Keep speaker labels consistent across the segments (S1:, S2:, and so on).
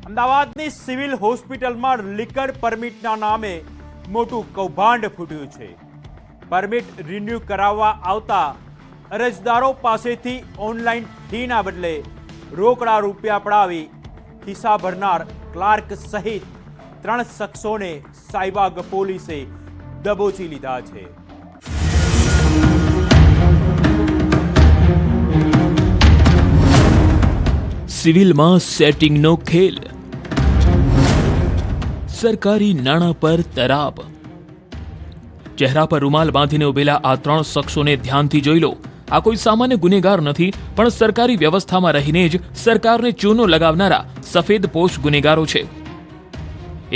S1: અમદાવાદની સિવિલ હોસ્પિટલમાં લીકર પરમિટના નામે મોટું કૌભાંડ ફૂટ્યું છે। પરમિટ રિન્યુ કરાવવા આવતા અરજદારો પાસેથી ઓનલાઈન ફીના બદલે રોકડા રૂપિયા પડાવી ખિસ્સા ભરનાર ક્લાર્ક સહિત 3 શખ્સોને સાઈબાગ પોલીસે દબોચી લીધા છે।
S2: સિવિલમાં સેટિંગનો ખેલ, સરકારી નાણાં પર તરાપ। ચહેરા પર રૂમાલ બાંધીને ઉભેલા આ 3 શખ્સોને ધ્યાનથી જોઈ લો। આ કોઈ સામાન્ય ગુનેગાર નથી, પણ સરકારી વ્યવસ્થામાં રહીને જ સરકારને ચૂનો લગાવનારા સફેદપોશ ગુનેગારો છે।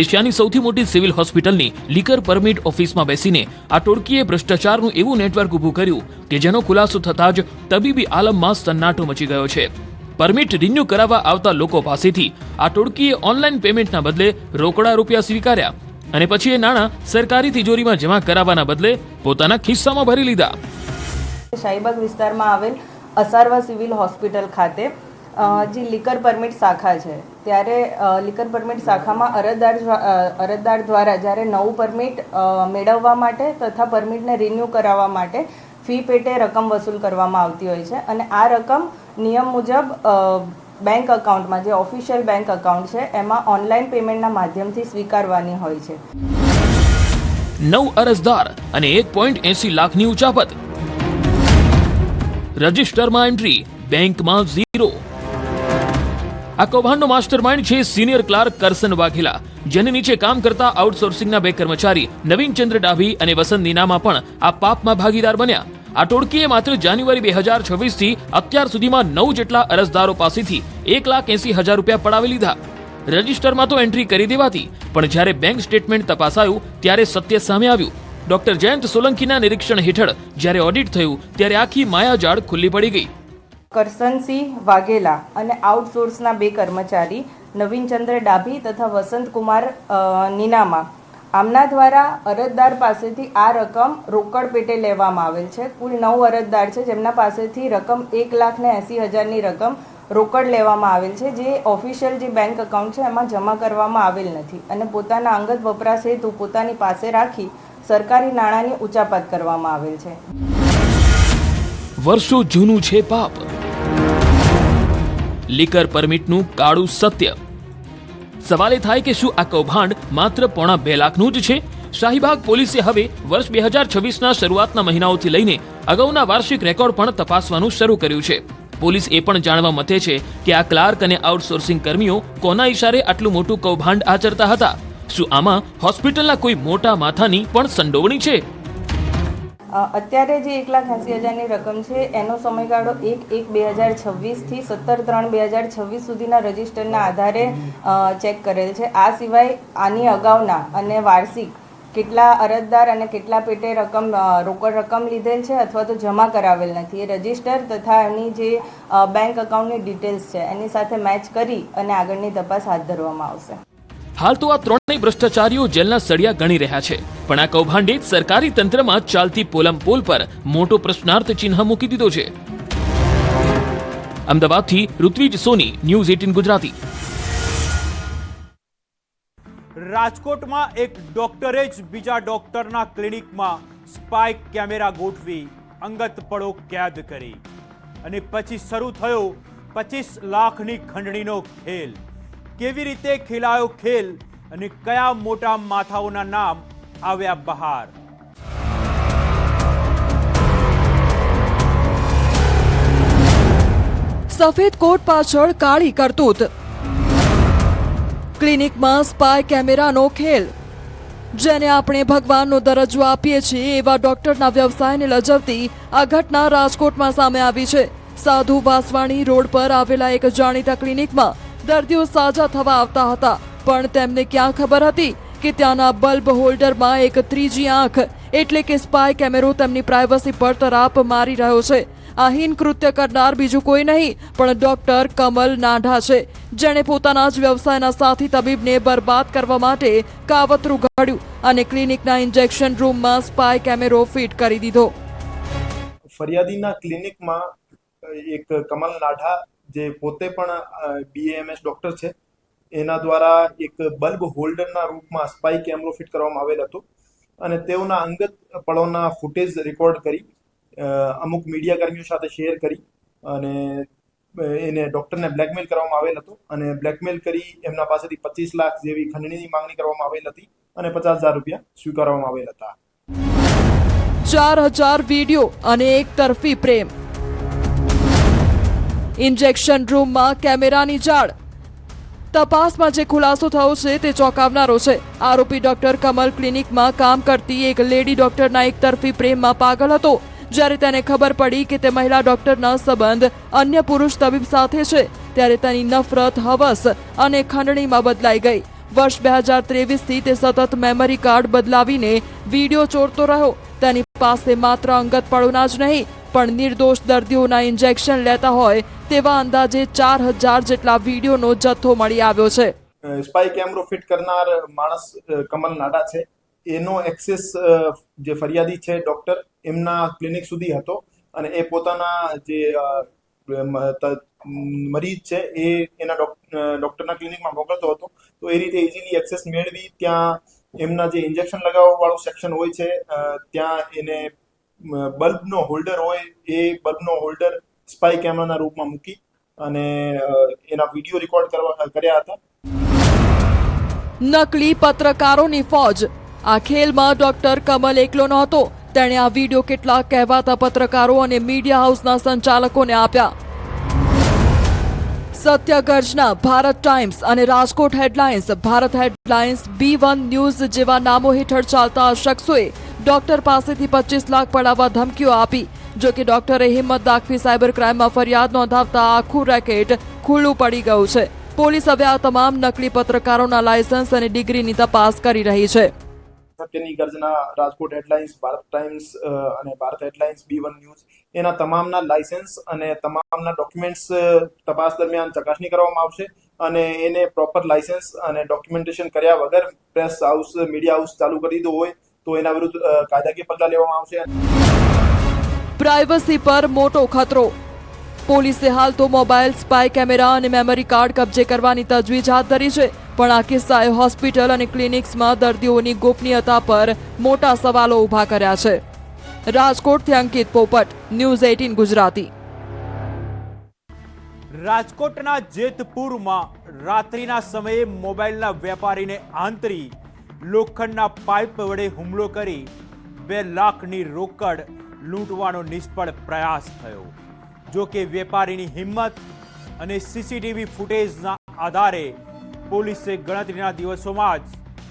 S2: એશિયાની સૌથી મોટી સિવિલ હોસ્પિટલની લીકર પરમિટ ઓફિસમાં બેસીને આ ટોળકીએ ભ્રષ્ટાચારનું એવું નેટવર્ક ઊભું કર્યું કે જેનો ખુલાસો થતાં જ તબીબી આલમમાં સન્નાટો મચી ગયો છે। પરમિટ રિન્યુ કરાવવા આવતા લોકો પાસેથી આ ટોળકીએ ઓનલાઈન પેમેન્ટના બદલે રોકડા રૂપિયા સ્વીકાર્યા અને પછી એ નાણાં સરકારી તિજોરીમાં જમા કરાવવાના બદલે પોતાના ખિસ્સામાં ભરી લીધા।
S3: શાહીબાગ વિસ્તારમાં આવેલ અસારવા સિવિલ હોસ્પિટલ ખાતે જે લીકર પરમિટ શાખા છે, ત્યારે લીકર પરમિટ શાખામાં અરજદાર દ્વારા જ્યારે નવું પરમિટ મેળવવા માટે તથા પરમિટને રિન્યુ કરાવવા માટે ફી પેટે રકમ વસૂલ કરવામાં આવતી હોય છે અને આ રકમ નિયમ મુજબ બેંક અકાઉન્ટમાં, જે ઓફિશિયલ બેંક અકાઉન્ટ છે, એમાં ઓનલાઈન પેમેન્ટના માધ્યમથી સ્વીકારવાની હોય છે।
S2: 9 અરજદાર અને 1.80 લાખની ઉચાપત, રજિસ્ટરમાં એન્ટ્રી, બેંકમાં 0। આ કૌભાંડનો માસ્ટરમાઇન્ડ છે સિનિયર ક્લાર્ક કરસન વાઘેલા, જેની નીચે કામ કરતા આઉટસોર્સિંગના 2 કર્મચારી નવીન ચંદ્ર ડાભી અને વસંત નીનામા પણ આ પાપમાં ભાગીદાર બન્યા। આ ટોળકીએ માત્ર જાન્યુઆરી 2026 થી અત્યાર સુધીમાં 9 જેટલા અરજદારો પાસેથી 1,80,000 રૂપિયા પડાવી લીધા। રજિસ્ટરમાં તો એન્ટ્રી કરી દેવાતી, પણ જ્યારે બેંક સ્ટેટમેન્ટ તપાસાયું ત્યારે સત્ય સામે આવ્યું। ડોક્ટર જયંત સોલંકીના નિરીક્ષણ હેઠળ જ્યારે ઓડિટ થયું ત્યારે આખી માયાજાળ ખુલ્લી પડી ગઈ।
S3: કરસનસિંહ વાઘેલા અને આઉટસોર્સના 2 કર્મચારી નવીનચંદ્ર ડાભી તથા વસંતકુમાર નીનામા, આમના દ્વારા અરજદાર પાસેથી આ રકમ રોકડ પેટે લેવામાં આવેલ છે। કુલ 9 અરજદાર છે, જેમના પાસેથી રકમ 1,80,000ની રકમ રોકડ લેવામાં આવેલ છે, જે ઓફિશિયલ જે બેંક અકાઉન્ટ છે એમાં જમા કરવામાં આવેલ નથી અને પોતાના અંગત વપરાશ હેતુ પોતાની પાસે રાખી સરકારી નાણાંની ઉચાપત કરવામાં આવેલ છે।
S2: વર્ષો જૂનું છે પાપ, લીકર પરમિટનું કાળું સત્ય। સવાલ એ થાય કે શું આ કૌભાંડ માત્ર 2.5 લાખનું જ છે? શાહીબાગ પોલીસે હવે વર્ષ 2026ના શરૂઆતના મહિનાઓથી લઈને અગાઉના વાર્ષિક રેકોર્ડ પણ તપાસવાનું શરૂ કર્યું છે। પોલીસ એ પણ જાણવા મથે છે કે આ ક્લાર્ક અને આઉટસોર્સિંગ કર્મીઓ કોના ઇશારે આટલું મોટું કૌભાંડ આચરતા હતા? શું આમાં હોસ્પિટલના કોઈ મોટા માથાની પણ સંડોવણી છે?
S3: અત્યારે જે 1,80,000ની રકમ છે એનો સમયગાળો 1/1/2026 થી 17/3/2026 સુધીના રજિસ્ટરના આધારે ચેક કરેલ છે। આ સિવાય આની અગાઉના અને વાર્ષિક કેટલા અરજદાર અને કેટલા પેટે રોકડ રકમ લીધેલ છે અથવા તો જમા કરાવેલ નથી, એ રજિસ્ટર તથા એની જે બેંક અકાઉન્ટની ડિટેલ્સ છે એની સાથે મેચ કરી અને આગળની તપાસ હાથ ધરવામાં આવશે।
S2: હાલ તો આ 3 ભ્રષ્ટાચારીઓ જેલના સળિયા ગણી રહ્યા છે, પણ આ કૌભાંડે સરકારી તંત્રમાં ચાલતી પોલમપોલ પર મોટો પ્રશ્નાર્થ ચિહ્ન મૂકી દીધો છે। અમદાવાદથી ઋત્વિજ સોની, ન્યૂઝ 18 ગુજરાતી।
S1: રાજકોટમાં એક ડોક્ટરે જ બીજા ડોક્ટરના ક્લિનિકમાં સ્પાય કેમેરા ગોઠવી અંગત પળો કેદ કરી અને પછી શરૂ થયો 25 લાખની ખંડણીનો ખેલ। કેવી રીતે ખેલાયો ખેલ અને કયા મોટા માથાઓના નામ આવ્યા બહાર?
S4: સફેદ કોટ પાછળ કાળી કરતૂત, ક્લિનિકમાં સ્પાય કેમેરાનો ખેલ। જેને આપણે ભગવાનનો દરજ્જો આપીએ છીએ એવા ડોક્ટરના વ્યવસાયને લજવતી આ ઘટના રાજકોટમાં સામે આવી છે। સાધુ વાસવાણી રોડ પર આવેલા એક જાણીતા ક્લિનિકમાં દર્દીઓ સાજા થવા આવતા હતા, પણ તેમને ક્યાં ખબર હતી કે ત્યાંના બલ્બ હોલ્ડરમાં એક ત્રીજી આંખ એટલે કે સ્પાય કેમેરો તેમની પ્રાઇવસી પર તરાપ મારી રહ્યો છે। આ હીન કૃત્ય કરનાર બીજું કોઈ નહીં પણ ડોક્ટર કમલ નાઢા છે, જેણે પોતાના જ વ્યવસાયના સાથી તબીબને બરબાદ કરવા માટે કાવતરું ઘડ્યું અને ક્લિનિકના ઇન્જેક્શન રૂમમાં સ્પાય કેમેરો ફિટ કરી દીધો।
S5: ફરિયાદીના ક્લિનિકમાં એક કમલ નાઢા જે પોતે પણ BAMS ડોક્ટર છે એના દ્વારા એક બલ્બ હોલ્ડરના રૂપમાં સ્પાઈ કેમેરો ફિટ કરવામાં આવેલ હતો અને તેઓના અંગત પળોના ફૂટેજ રેકોર્ડ કરી અમુક મીડિયા કર્મીઓ સાથે શેર કરી અને એને ડોક્ટરને બ્લેકમેલ કરવામાં આવેલ હતો અને બ્લેકમેલ કરી એમના પાસેથી 25 લાખ જેવી ખંડણીની માંગણી કરવામાં આવેલ હતી અને 50,000 રૂપિયા સ્વીકારવામાં આવેલ હતા.
S4: 4,000 વિડીયો અને એક તરફી પ્રેમ. ઇન્જેક્શન રૂમમાં કેમેરાની જાળ. તપાસમાં જે ખુલાસો થયો છે તે ચોંકાવનારો છે. આરોપી ડોક્ટર કમલ ક્લિનિકમાં કામ કરતી એક લેડી ડોક્ટરના એક તરફી પ્રેમમાં પાગલ હતો. જ્યારે તેને ખબર પડી કે તે મહિલા ડોક્ટરના સંબંધ અન્ય પુરુષ તબીબ સાથે છે ત્યારે તેની નફરત, હવસ અને ખંડણીમાં બદલાઈ ગઈ. વર્ષ 2023થી તે સતત મેમરી કાર્ડ બદલાવીને વિડીયો ચોરતો રહ્યો. તેની પાસે માત્ર અંગત પળોના જ નહીં પણ નિર્દોષ દર્દીઓના ઇન્જેક્શન લેતા હોય તેવા અંદાજે 4,000 જેટલા વિડીયોનો જથ્થો મળી આવ્યો છે.
S5: સ્પાઈ કેમેરો ફિટ કરનાર માણસ કમલ નાડા છે. એનો એક્સેસ જે ફરિયાદી છે ડોક્ટર એમના ક્લિનિક સુધી હતો અને એ પોતાના જે મરીજ છે એ એના ડોક્ટરના ક્લિનિકમાં મોકલતો હતો. તો એ રીતે ઇઝીલી એક્સેસ મેળવી ત્યાં એમના જે ઇન્જેક્શન લગાવવા વાળું સેક્શન હોય છે ત્યાં એને બલ્બનો હોલ્ડર હોય એ બલ્બનો હોલ્ડર સ્પાઈ કેમેરાના રૂપમાં મૂકી અને એના વિડીયો રેકોર્ડ કર્યા હતા.
S4: નકલી પત્રકારોની ફોજ. આ ખેલમાં ડોક્ટર કમલ એકલો નહોતો. તેણે આ વિડીયો કેટલાક કહેવાતા પત્રકારો અને મીડિયા હાઉસના સંચાલકોને આપ્યા. સત્ય ગર્જના, ભારત ટાઈમ્સ અને Rajkot headlines. Bharat headlines, B1 news જેવા નામો હેઠળ ચાલતા શખ્સોએ ડોક્ટર પાસેથી 25 લાખ પડાવવા ધમકીઓ આપી. જો કે ડોક્ટરે હિંમત દાખવી સાયબર ક્રાઇમમાં ફરિયાદ નોંધાવતા આખું રેકેટ ખુલ્લું પડી ગયું છે. પોલીસ હવે આ તમામ નકલી પત્રકારોના લાયસન્સ અને ડિગ્રીની તપાસ કરી રહી છે.
S5: સત્યની ગર્જના, રાજકોટ હેડલાઇન્સ, ભારત ટાઈમ્સ અને ભારત હેડલાઇન્સ, B1 ન્યૂઝ એના તમામના લાયસન્સ અને તમામના ડોક્યુમેન્ટ્સ તપાસ દરમિયાન ચકાસણી કરવામાં આવશે અને એને પ્રોપર લાયસન્સ અને ડોક્યુમેન્ટેશન કર્યા વગર પ્રેસ હાઉસ, મીડિયા હાઉસ ચાલુ કરી દીધું હોય તો એના વિરુદ્ધ કાયદાકીય પગલાં લેવામાં આવશે.
S4: પ્રાઇવસી પર મોટો ખતરો. પોલીસે હાલ તો મોબાઈલ, સ્પાઈ કેમેરા અને મેમરી કાર્ડ કબજે કરવાની તજવીજ હાથ ધરી છે પણ આ કિસ્સાએ હોસ્પિટલ અને ક્લિનિક્સમાં દર્દીઓની ગોપનીયતા પર મોટા સવાલો ઊભા કર્યા છે. રાજકોટથી અંકિત પોપટ, ન્યૂઝ 18 ગુજરાતી.
S1: રાજકોટના જેતપુરમાં રાત્રિના સમયે મોબાઈલના વેપારીને આંતરી લોખંડના પાઇપ વડે હુમલો કરી 2 લાખની રોકડ લૂંટવાનો નિષ્ફળ પ્રયાસ થયો. જો કે વેપારીની હિંમત અને સીસીટીવી ફૂટેજના આધારે પોલીસે ગણતરીના દિવસોમાં જ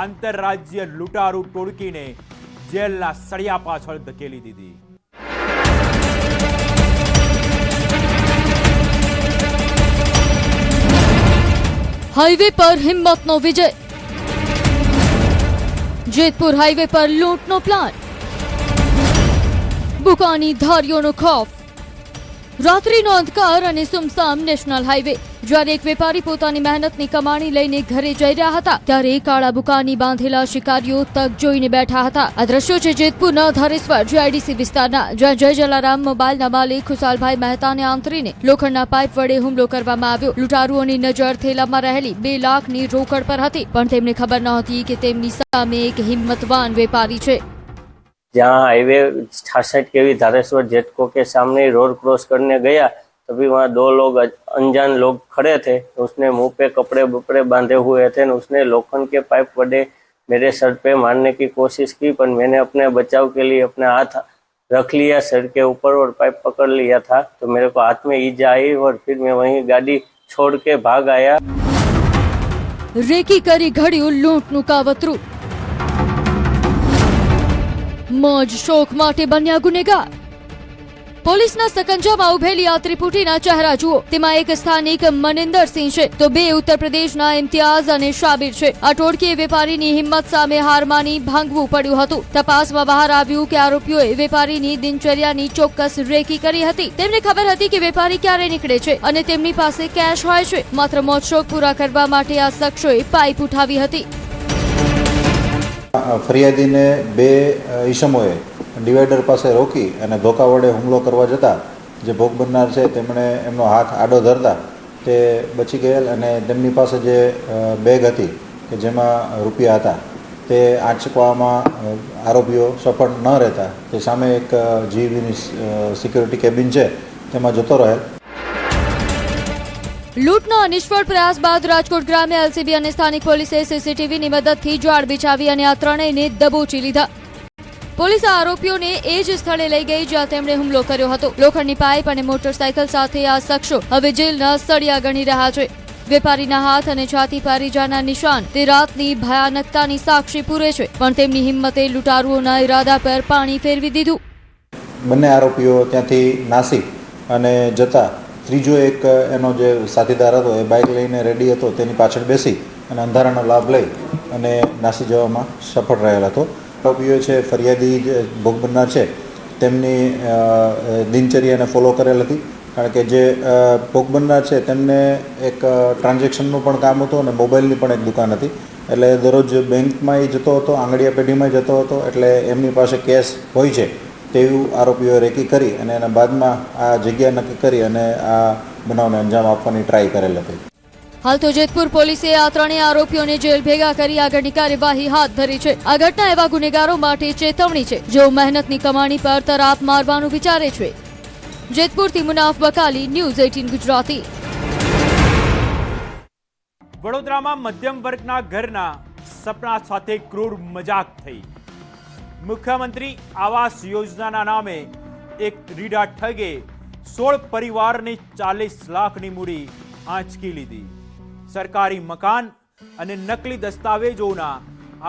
S1: આંતરરાજ્ય લૂંટારૂ ટોળકીને જેલના સળિયા પાછળ ધકેલી દીધી.
S6: હાઈવે પર હિંમતનો વિજય. જેતપુર હાઈવે પર લૂંટનો પ્લાન. બુકાની ધારીઓનો ખૌફ. રાત્રિનો અંધકાર અને સુમસામ નેશનલ હાઈવે. જ્યારે એક વેપારી પોતાની મહેનતની કમાણી લઈને ઘરે જઈ રહ્યા હતા ત્યારે કાળા બુકાની બાંધેલા શિકારીઓ તક જોઈને બેઠા હતા. આ દ્રશ્યો છે જેતપુરના ધારેશ્વર GIDC વિસ્તારના, જ્યાં જય જલારામ મોબાઈલના માલિક ખુશાલભાઈ મહેતાને આંતરીને લોખંડના પાઇપ વડે હુમલો કરવામાં આવ્યો. લૂંટારુઓની નજર થેલામાં રહેલી 2 લાખની રોકડ પર હતી પણ તેમને ખબર નહોતી કે તેમની સામે એક હિંમતવાન વેપારી છે.
S7: जहाँ हाईवे 66 kV धारेश्वर जेटको के सामने रोड क्रॉस करने गया तभी वहाँ 2 लोग अनजान लोग खड़े थे. उसने मुंह पे कपड़े बपड़े बांधे हुए थे न उसने लोखंड के पाइप वडे मेरे सर पे मारने की कोशिश की पर मैंने अपने बचाव के लिए अपने हाथ रख लिया सर के ऊपर और पाइप पकड़ लिया था तो मेरे को हाथ में ईजा आई और फिर मैं वहीं गाड़ी छोड़ के भाग आया.
S6: રેકી કરી ઘડ્યું લૂંટનું કાવતરું. મોજ શોખ માટે બન્યા ગુનેગાર. પોલીસના સકંજામાં ઉભેલી આ ત્રિપુટીના ચહેરા જુઓ. તેમાં એક સ્થાનિક મનિંદરસિંહ છે તો 2 ઉત્તર પ્રદેશના ઇમ્તિયાઝ અને શાબિર છે. આ ટોળકીએ વેપારીની હિંમત સામે હાર માની ભાંગવું પડ્યું હતું. તપાસમાં બહાર આવ્યું કે આરોપીઓએ વેપારીની દિનચર્યાની ચોક્કસ રેકી કરી હતી. તેમને ખબર હતી કે વેપારી ક્યારે નીકળે છે અને તેમની પાસે કેશ હોય છે. માત્ર મોજ શોખ પૂરા કરવા માટે આ શખ્સોએ પાઇપ ઉઠાવી હતી.
S8: ફરિયાદીને 2 ઈસમોએ ડિવાઈડર પાસે રોકી અને ધોકા વડે હુમલો કરવા જતાં જે ભોગ બનનાર છે તેમણે એમનો હાથ આડો ધરતા તે બચી ગયેલ અને તેમની પાસે જે બેગ હતી કે જેમાં રૂપિયા હતા તે આંચકવામાં આરોપીઓ સફળ ન રહેતા તે સામે એક જીવીની સિક્યોરિટી કેબિન છે તેમાં જતો રહેલ.
S6: લૂંટનો નિષ્ફળ પ્રયાસ બાદ રાજકોટ ગ્રામ્ય એલસીબી અને સ્થાનિક પોલીસે સીસીટીવીની મદદથી જાળ બિછાવી અને આ ત્રણેયને દબોચી લીધા. પોલીસે આરોપીઓને એ જ સ્થળે લઈ ગઈ જ્યાં તેમણે હુમલો કર્યો હતો. લોખંડની પાઇપ અને મોટરસાયકલ સાથે આ શખ્સો હવે જેલના સળિયા ગણી રહ્યા છે. વેપારીના હાથ અને છાતી પર ઈજાના નિશાન તે રાતની ભયાનકતાની સાક્ષી પૂરે છે, પણ તેમની હિંમતે લૂંટારુઓના ઈરાદા પર પાણી ફેરવી દીધું.
S8: બંને આરોપીઓ ત્યાંથી નાસી અને જતા ત્રીજો એક એનો જે સાથીદાર હતો એ બાઇક લઈને રેડી હતો તેની પાછળ બેસી અને અંધારાનો લાભ લઈ અને નાસી જવામાં સફળ રહેલ હતો. આરોપીઓ છે ફરિયાદી જે ભોગ બનનાર છે તેમની દિનચર્યાને ફોલો કરેલ હતી, કારણ કે જે ભોગ બનનાર છે તેમને એક ટ્રાન્ઝેક્શનનું પણ કામ હતું અને મોબાઈલની પણ એક દુકાન હતી, એટલે દરરોજ બેંકમાં જતો હતો, આંગળીયા પેઢીમાં જતો હતો, એટલે એમની પાસે કેશ હોય છે તેવું આરોપીઓએ રેકી કરી અને એના બાદમાં આ જગ્યા નક્કી કરી અને આ બનાવને અંજામ આપવાની ટ્રાય કરેલ હતી.
S6: હાલ તો જેતપુર પોલીસે આ ત્રણેય આરોપીઓને જેલ ભેગા કરી આગળની કાર્યવાહી હાથ ધરી છે. આ ઘટના એવા ગુનેગારો માટે ચેતવણી છે જેઓ મહેનતની કમાણી પર તરાપ મારવાનું વિચારે છે. જેતપુરથી મુનાફ બકાલી, ન્યૂઝ 18 ગુજરાતી.
S1: વડોદરામાં મધ્યમ વર્ગના ઘરના સપના સાથે ક્રૂર મજાક થઈ. મુખ્યમંત્રી આવાસ યોજનાના નામે એક રીડા ઠગે 16 પરિવારની 40 લાખની મૂડી આંચકી લીધી. સરકારી મકાન અને નકલી દસ્તાવેજોના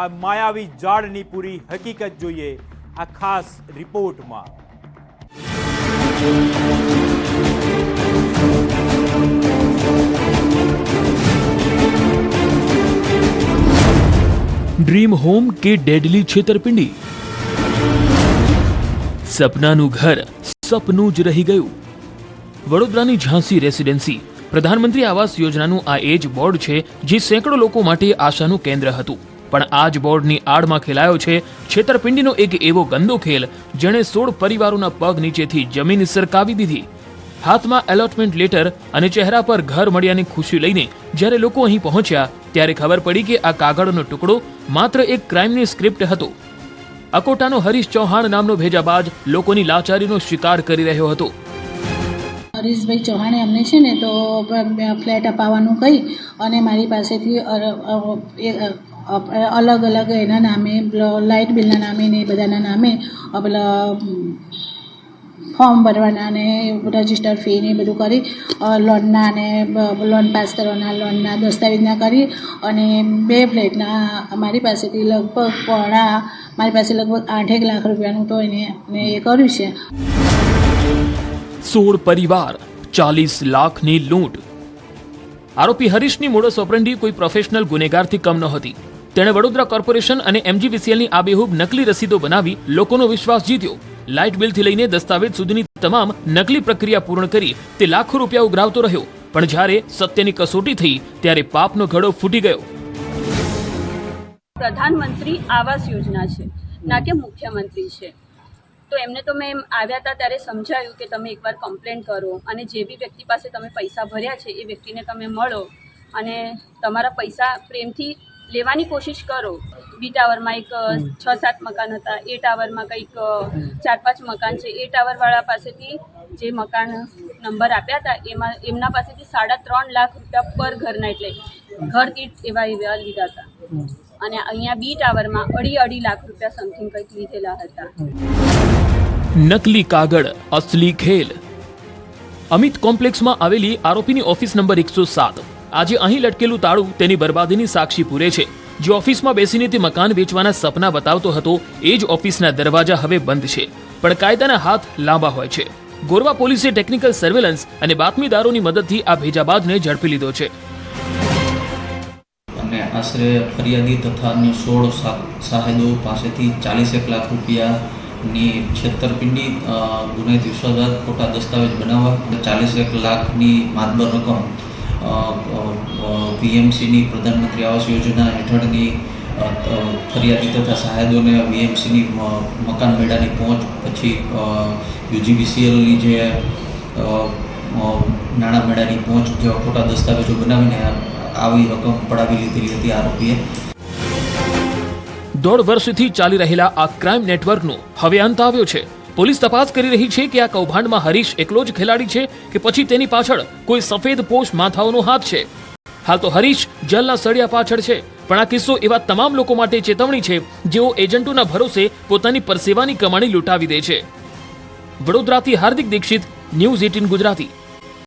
S1: આ માયાવી જાળની પૂરી હકીકત જોઈએ આ ખાસ રિપોર્ટમાં.
S2: ડ્રીમ હોમ કે ડેડલી છેતરપિંડી? સપનાનું ઘર સપનું જ રહી ગયું. વડોદરાની ઝાંસી રેસિડેન્સી પ્રધાનમંત્રી આવાસ યોજનાનું આ એ જ બોર્ડ છે જે સેંકડો લોકો માટે આશાનું કેન્દ્ર હતું. પણ આ જ બોર્ડની આડમાં ખેલાયો છે છેતરપિંડીનો એક એવો ગંદો ખેલ જેણે 16 પરિવારોના પગ નીચેથી જમીન સરકાવી દીધી. હાથમાં એલોટમેન્ટ લેટર અને ચહેરા પર ઘર મળ્યાની ખુશી લઈને જ્યારે લોકો અહીં પહોંચ્યા ત્યારે ખબર પડી કે આ કાગળનો ટુકડો માત્ર એક ક્રાઇમની સ્ક્રિપ્ટ હતો. અકોટાનો હરીશ ચૌહાણ નામનો ભેજાબાજ લોકોની લાચારીનો શિકાર કરી રહ્યો હતો.
S9: હરીશભાઈ ચૌહાણે અમને છે ને તો ફ્લેટ અપાવવાનું કહી અને મારી પાસેથી અલગ અલગ એના નામે લાઇટ બિલના નામે ને બધાના નામે પેલા ફોર્મ ભરવાના ને રજિસ્ટર ફી ને બધું કરી લોનના ને લોન પાસ કરવાના લોનના દસ્તાવેજના કરી અને 2 ફ્લેટના મારી પાસેથી મારી પાસે લગભગ 8 લાખ રૂપિયાનું તો એને એ કર્યું છે.
S2: 16 પરિવાર 40 લાખની લૂંટ. આરોપી હરીશની મોડસ ઓપરેન્ડી કોઈ પ્રોફેશનલ ગુનેગારથી કમ નહોતી. તેણે વડોદરા કોર્પોરેશન અને એમજીવીસીએલની આબેહૂબ નકલી રસીદો બનાવી લોકોનો વિશ્વાસ જીત્યો. લાઇટ બિલથી લઈને દસ્તાવેજ સુધીની તમામ નકલી પ્રક્રિયા પૂર્ણ કરી તે લાખો રૂપિયા ઉઘરાવતો રહ્યો. પણ જ્યારે સત્યની કસોટી થઈ ત્યારે પાપનો ઘડો ફૂટી ગયો.
S10: પ્રધાનમંત્રી આવાસ યોજના છે, ના કે મુખ્યમંત્રી છે. તો એમને તો મેં આવ્યા હતા ત્યારે સમજાયું કે તમે એકવાર કમ્પ્લેન કરો અને જે બી વ્યક્તિ પાસે તમે પૈસા ભર્યા છે એ વ્યક્તિને તમે મળો અને તમારા પૈસા પ્રેમથી લેવાની કોશિશ કરો. બી ટાવરમાં એક 6-7 મકાન હતા, એ ટાવરમાં કંઈક 4-5 મકાન છે. એ ટાવરવાળા પાસેથી જે મકાન નંબર આપ્યા હતા એમના પાસેથી 3.5 લાખ રૂપિયા પર ઘરના, એટલે ઘર દીઠ એવા લીધા હતા. અને અહીંયા બી ટાવરમાં 2.5 લાખ રૂપિયા સમથિંગ કંઈક લીધેલા હતા.
S2: નકલી કાગળ અસલી ખેલ. અમિત કોમ્પ્લેક્સમાં આવેલી આરોપીની ઓફિસ નંબર 107. આજે અહીં લટકેલું તાળું તેની બરબાદીની સાક્ષી પૂરે છે. જે ઓફિસમાં બેસીને તે મકાન વેચવાના સપના બતાવતો હતો એ જ ઓફિસના દરવાજા હવે બંધ છે. પણ કાયદાના હાથ લાંબા હોય છે. ગોરવા પોલીસે ટેકનિકલ સર્વેલન્સ અને બાતમીદારોની મદદથી આ ભેજાબાજને ઝડપી લીધો છે.
S11: અને આશરે ફરિયાદી તથા અન્ય 16 સાહેદો પાસેથી 41 લાખ રૂપિયાની છેતરપિંડી, ગુનાહિત વિશ્વાસઘાત, ખોટા દસ્તાવેજ બનાવવા, 41 લાખની માતબર રકમ વીએમસીની પ્રધાનમંત્રી આવાસ યોજના હેઠળની ફરિયાદી તથા સાહેદોને વીએમસીની મકાન મેળાની પહોંચ, પછી યુજીવીસીએલની જે નાણાં મેળાની પહોંચ જેવા ખોટા દસ્તાવેજો બનાવીને આવી રકમ પડાવી લીધેલી હતી આરોપીએ.
S2: 1.5 વર્ષથી ચાલી રહેલા આ ક્રાઇમ નેટવર્કનો હવે અંત આવ્યો છે. પોલીસ તપાસ કરી રહી છે કે આ કૌભાંડમાં હરીશ એકલો જ ખેલાડી છે કે પછી તેની પાછળ કોઈ સફેદ પોશ માથાઓનો હાથ છે. હાલ તો હરીશ જેલના સળિયા પાછળ છે, પણ આ કિસ્સો એવા તમામ લોકો માટે ચેતવણી છે જેઓ એજન્ટોના ભરોસે પોતાની પરસેવાની કમાણી લૂંટાવી દે છે. વડોદરાથી હાર્દિક દીક્ષિત, ન્યૂઝ 18 ગુજરાતી.